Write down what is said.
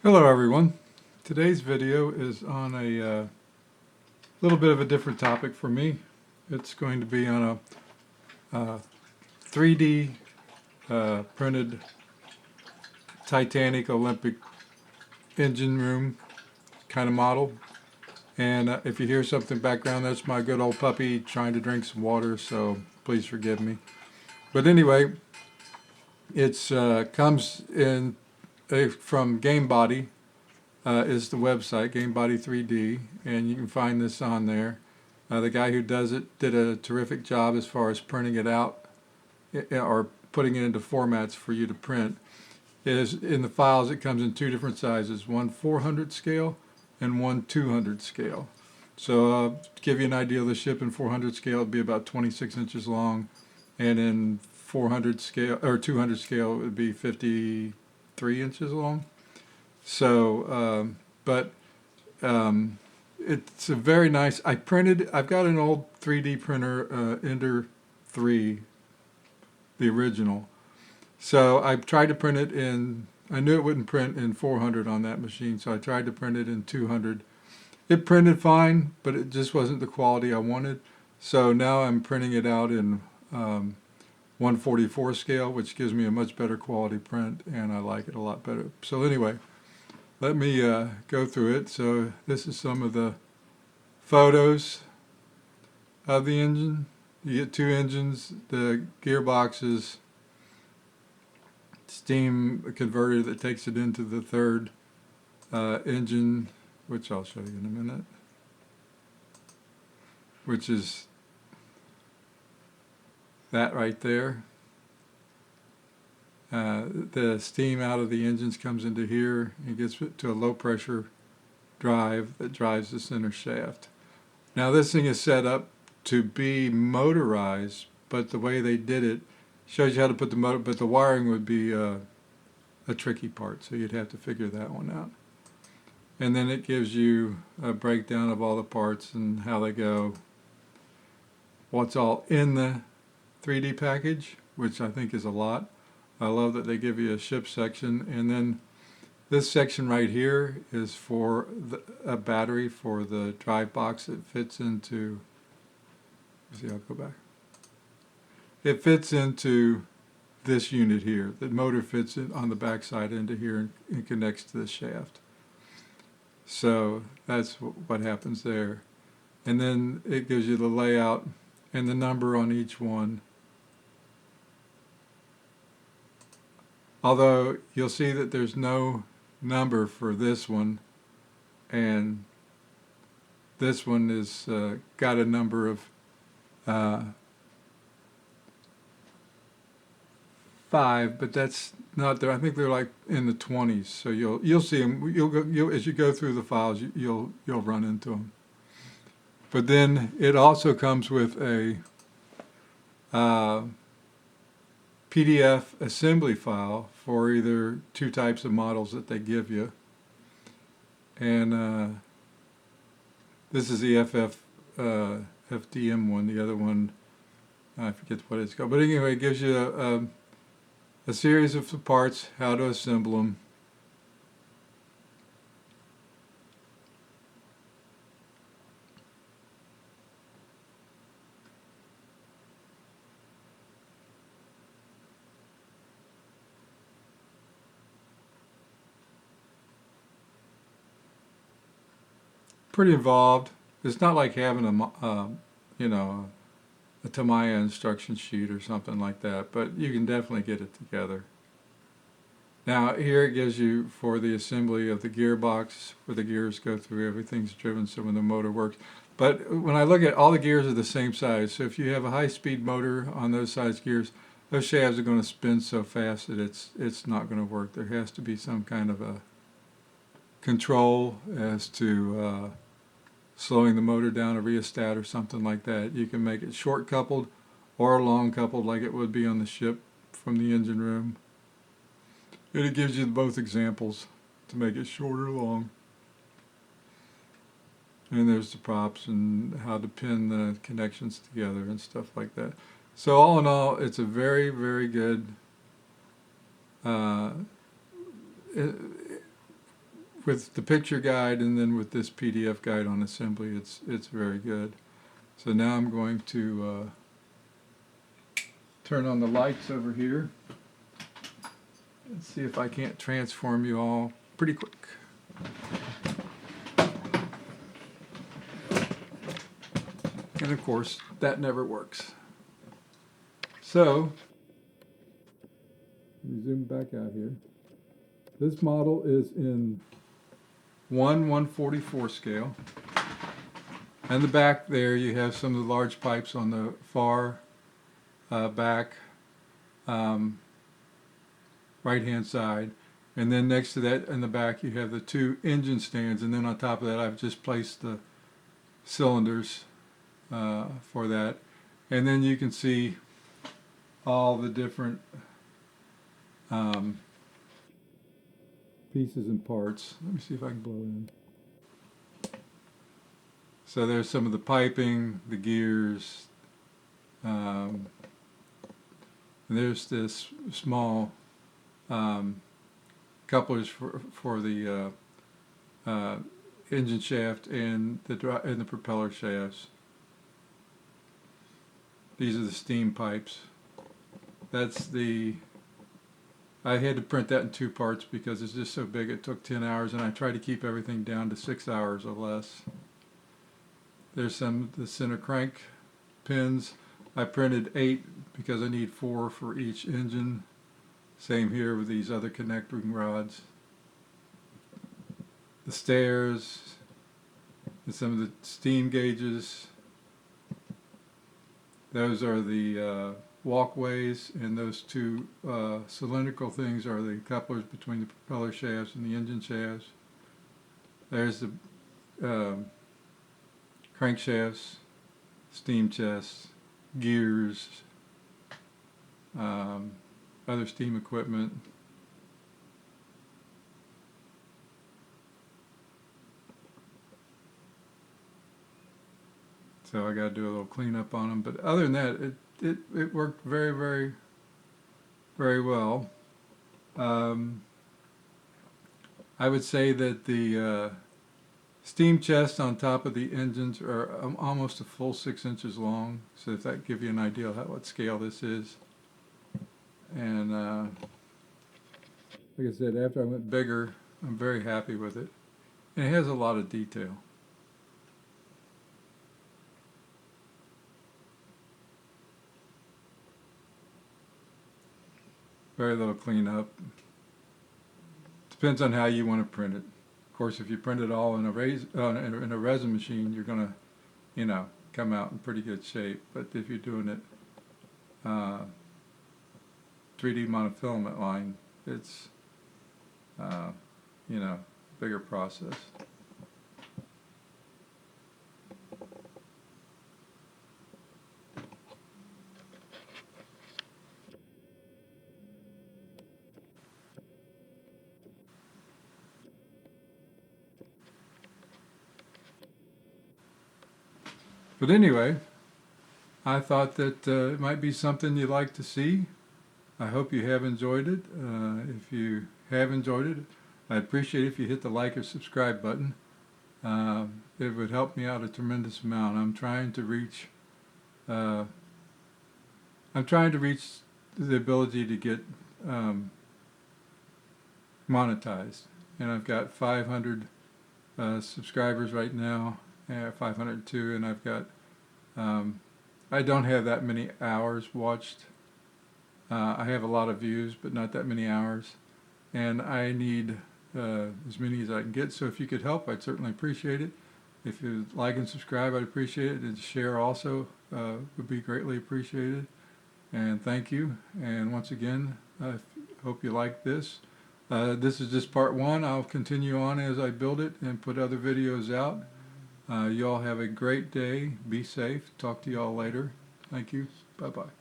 Hello everyone. Today's video is on a little bit of a different topic for me. It's going to be on a 3D printed Titanic Olympic engine room kind of model. And if you hear something background, that's my good old puppy trying to drink some water, so please forgive me. But anyway, it's comes in from Game Body. Is the website, GameBody 3D, and you can find this on there. The guy who does it did a terrific job as far as printing it out or putting it into formats for you to print. Is in the files, it comes in two different sizes, one 400 scale and one 200 scale. So to give you an idea of the ship in 400 scale, it'd be about 26 inches long, and in 400 scale or 200 scale, it would be 53 inches long. So, but it's a very nice. I've got an old 3D printer, Ender 3, the original. So I tried to print it in. I knew it wouldn't print in 400 on that machine, so I tried to print it in 200. It printed fine, but it just wasn't the quality I wanted. So now I'm printing it out in 144 scale, which gives me a much better quality print, and I like it a lot better. So anyway, let me go through it. So this is some of the photos of the engine. You get two engines, the gearboxes, steam converter that takes it into the third engine, which I'll show you in a minute, which is that right there. The steam out of the engines comes into here and gets to a low pressure drive that drives the center shaft. Now this thing is set up to be motorized, but the way they did it shows you how to put the motor, but the wiring would be a tricky part, so you'd have to figure that one out. And then it gives you a breakdown of all the parts and how they go, what's all in the 3D package, which I think is a lot. I love that they give you a ship section, and then this section right here is for a battery for the drive box. It fits into, see, I'll go back. It fits into this unit here. The motor fits in on the back side into here and connects to the shaft. So that's what happens there. And then it gives you the layout and the number on each one. Although you'll see that there's no number for this one, and this one is got a number of 5, but that's not there. I think they're like in the 20s. So you'll see them. You'll as you go through the files, you'll run into them. But then it also comes with a PDF assembly file for either two types of models that they give you. And this is the FDM one. The other one, I forget what it's called. But anyway, it gives you a series of parts, how to assemble them. Pretty involved. It's not like having you know, a Tamiya instruction sheet or something like that, but you can definitely get it together. Now here it gives you for the assembly of the gearbox, where the gears go through, everything's driven so when the motor works. But when I look at all the gears are the same size, so if you have a high-speed motor on those size gears, those shafts are going to spin so fast that it's not going to work. There has to be some kind of a control as to slowing the motor down, a rheostat or something like that. You can make it short coupled or long coupled like it would be on the ship from the engine room. And it gives you both examples to make it short or long. And there's the props and how to pin the connections together and stuff like that. So all in all, it's a very, very good with the picture guide and then with this PDF guide on assembly, it's very good. So now I'm going to turn on the lights over here and see if I can't transform you all pretty quick. And of course, that never works. So, let me zoom back out here. This model is in 1/144 scale. And the back there, you have some of the large pipes on the far back right-hand side. And then next to that in the back, you have the two engine stands. And then on top of that, I've just placed the cylinders for that. And then you can see all the different pieces and parts. Let me see if I can blow in. So there's some of the piping, the gears, and there's this small couplers for the engine shaft and the propeller shafts. These are the steam pipes. I had to print that in two parts because it's just so big. It took 10 hours, and I tried to keep everything down to 6 hours or less. There's the center crank pins. I printed 8 because I need 4 for each engine. Same here with these other connecting rods. The stairs, and some of the steam gauges. Those are the walkways, and those two cylindrical things are the couplers between the propeller shafts and the engine shafts. There's the crankshafts, steam chests, gears, other steam equipment. So I got to do a little cleanup on them, but other than that, it worked very, very, very well. I would say that the steam chests on top of the engines are almost a full 6 inches long, so if that gives you an idea of what scale this is. And like I said, after I went bigger, I'm very happy with it. And it has a lot of detail. Very little cleanup. Depends on how you want to print it. Of course, if you print it all in a resin machine, you're going to, come out in pretty good shape. But if you're doing it 3D monofilament line, it's bigger process. But anyway, I thought that it might be something you'd like to see. I hope you have enjoyed it. If you have enjoyed it, I'd appreciate it if you hit the like or subscribe button. It would help me out a tremendous amount. I'm trying to reach the ability to get monetized, and I've got 500 subscribers right now. 502, and I've got I don't have that many hours watched. I have a lot of views, but not that many hours, and I need as many as I can get. So if you could help, I'd certainly appreciate it. If you like and subscribe, I'd appreciate it, and share also would be greatly appreciated. And thank you. And once again, I hope you like this. This is just part 1. I'll continue on as I build it and put other videos out. You all have a great day. Be safe. Talk to you all later. Thank you. Bye-bye.